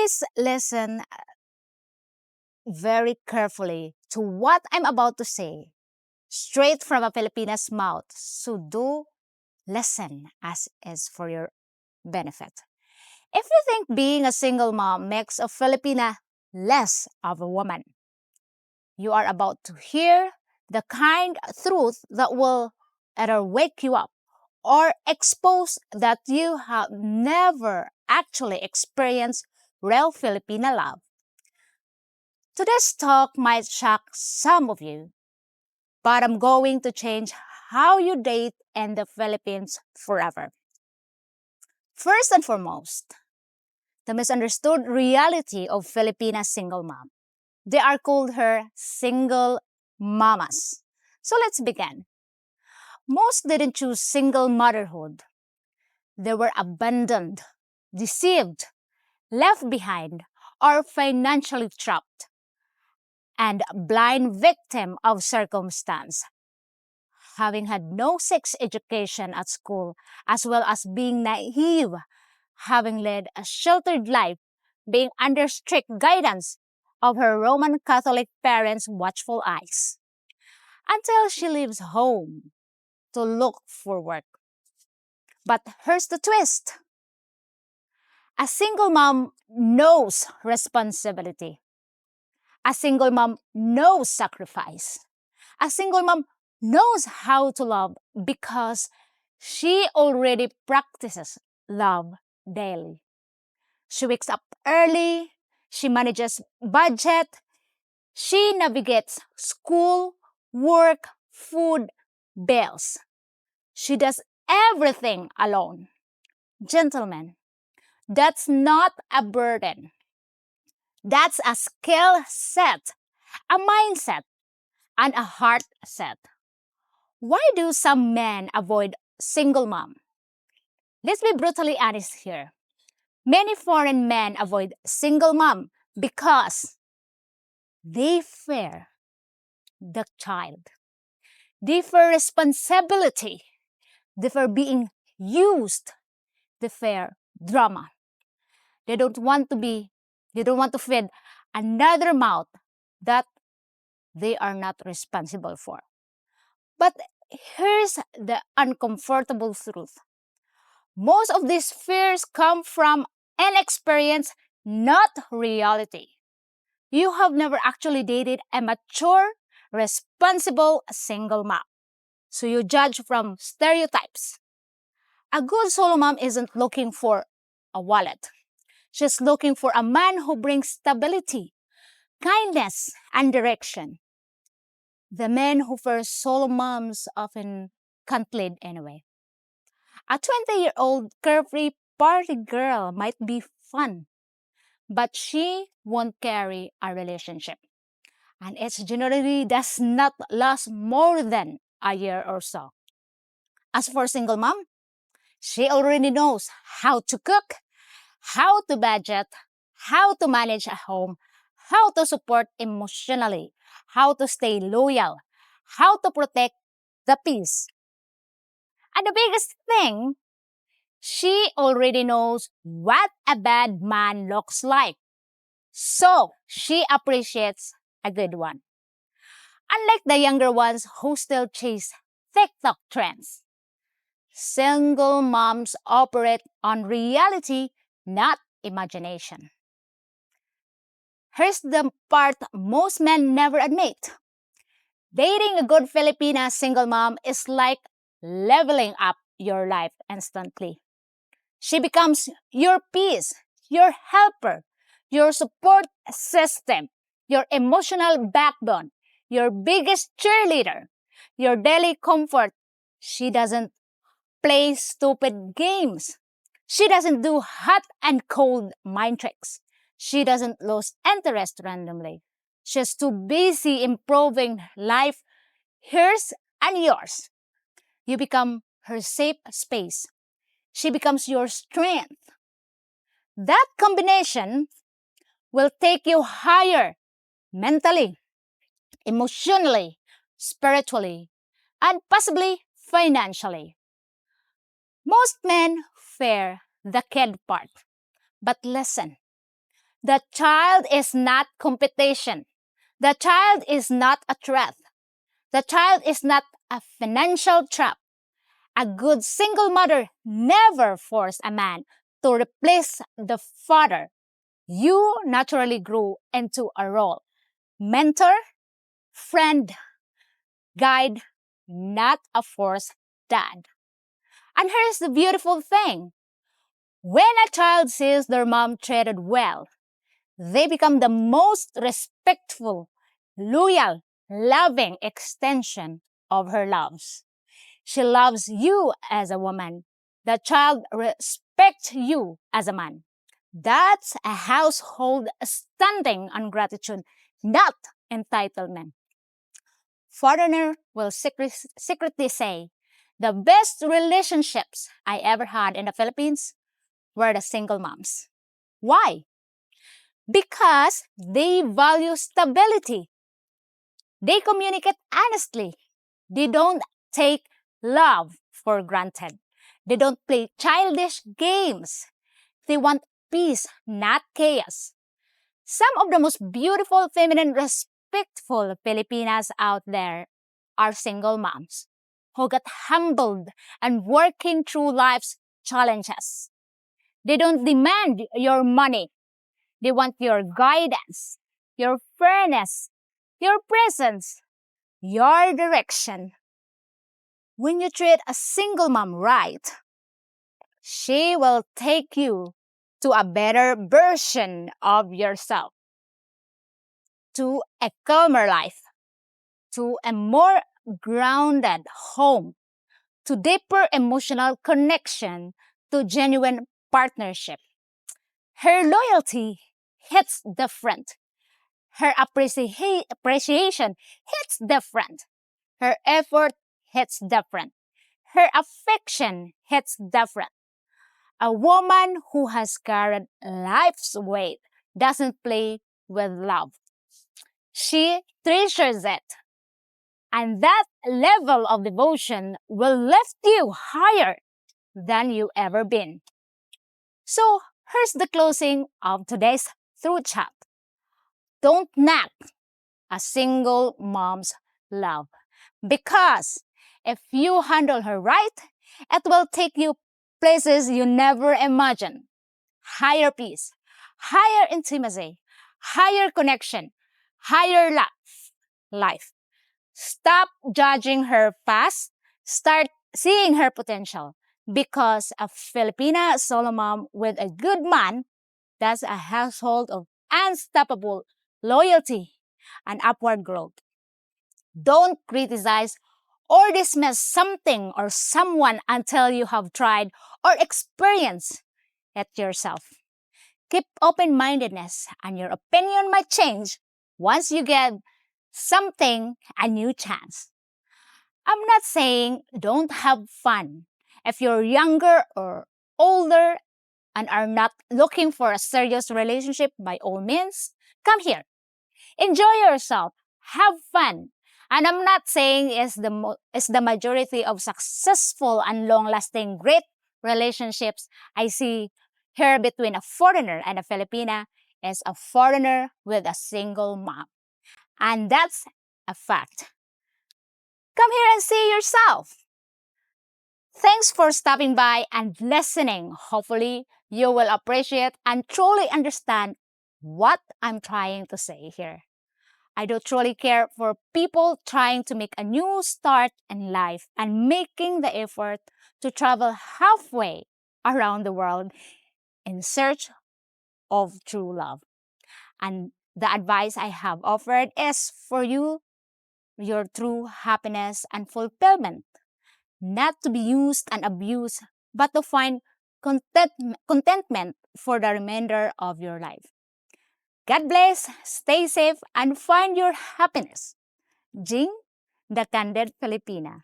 Please listen very carefully to what I'm about to say, straight from a Filipina's mouth. So do listen as is for your benefit. If you think being a single mom makes a Filipina less of a woman, you are about to hear the kind of truth that will either wake you up or expose that you have never actually experienced real Filipina love. Today's talk might shock some of you, but I'm going to change how you date in the Philippines forever. First and foremost, the misunderstood reality of Filipina single mom. They are called her single mamas. So let's begin. Most didn't choose single motherhood. They were abandoned, deceived, left behind, or financially trapped, and blind victim of circumstance. Having had no sex education at school, as well as being naive, having led a sheltered life, being under strict guidance of her Roman Catholic parents' watchful eyes, until she leaves home to look for work. But here's the twist. A single mom knows responsibility. A single mom knows sacrifice. A single mom knows how to love because she already practices love daily. She wakes up early, she manages budget, she navigates school, work, food, bills. She does everything alone. Gentlemen, that's not a burden. That's a skill set, a mindset, and a heart set. Why do some men avoid single mom? Let's be brutally honest here. Many foreign men avoid single mom because they fear the child. They fear responsibility. They fear being used. They fear drama. They don't want to feed another mouth that they are not responsible for. But here's the uncomfortable truth. Most of these fears come from inexperience, not reality. You have never actually dated a mature, responsible single mom. So you judge from stereotypes. A good solo mom isn't looking for a wallet. She's looking for a man who brings stability, kindness, and direction. The men who first solo moms often can't lead anyway. A 20-year-old carefree party girl might be fun, but she won't carry a relationship. And it generally does not last more than a year or so. As for single mom, she already knows how to cook, how to budget, how to manage a home, how to support emotionally, how to stay loyal, how to protect the peace. And the biggest thing, she already knows what a bad man looks like. So she appreciates a good one. Unlike the younger ones who still chase TikTok trends, single moms operate on reality, not imagination. Here's the part most men never admit. Dating a good Filipina single mom is like leveling up your life instantly. She becomes your peace, your helper, your support system, your emotional backbone, your biggest cheerleader, your daily comfort. She doesn't play stupid games. She doesn't do hot and cold mind tricks. She doesn't lose interest randomly. She's too busy improving life, hers and yours. You become her safe space. She becomes your strength. That combination will take you higher mentally, emotionally, spiritually, and possibly financially. Most men fear the kid part. But listen, The child is not competition. The child is not a threat. The child is not a financial trap. A good single mother never forced a man to replace the father. You naturally grew into a role. Mentor, friend, guide, not a forced dad. And here's the beautiful thing. When a child sees their mom treated well, they become the most respectful, loyal, loving extension of her loves. She loves you as a woman. The child respects you as a man. That's a household standing on gratitude, not entitlement. Foreigner will secretly say, the best relationships I ever had in the Philippines were the single moms. Why? Because they value stability. They communicate honestly. They don't take love for granted. They don't play childish games. They want peace, not chaos. Some of the most beautiful, feminine, respectful Filipinas out there are single moms who got humbled and working through life's challenges. They don't demand your money. They want your guidance, your fairness, your presence, your direction. When you treat a single mom right, she will take you to a better version of yourself, to a calmer life, to a more grounded home, to deeper emotional connection, to genuine partnership. Her loyalty hits different. Her appreciation hits different. Her effort hits different. Her affection hits different. A woman who has carried life's weight doesn't play with love. She treasures it. And that level of devotion will lift you higher than you ever been. So here's the closing of today's Through Chat. Don't knock a single mom's love. Because if you handle her right, it will take you places you never imagined. Higher peace, higher intimacy, higher connection, higher life. Stop judging her past. Start seeing her potential. Because a Filipina solo mom with a good man, that's a household of unstoppable loyalty and upward growth. Don't criticize or dismiss something or someone until you have tried or experienced it yourself. Keep open-mindedness and your opinion might change once you get something a new chance. I'm not saying don't have fun. If you're younger or older and are not looking for a serious relationship, by all means, come here. Enjoy yourself. Have fun. And I'm not saying it's the majority of successful and long-lasting great relationships I see here between a foreigner and a Filipina is a foreigner with a single mom. And that's a fact. Come here and see yourself. Thanks for stopping by and listening. Hopefully, you will appreciate and truly understand what I'm trying to say here. I do truly care for people trying to make a new start in life and making the effort to travel halfway around the world in search of true love. And the advice I have offered is for you, your true happiness and fulfillment, not to be used and abused, but to find contentment for the remainder of your life. God bless, stay safe, and find your happiness. Jing, the Candid Filipina.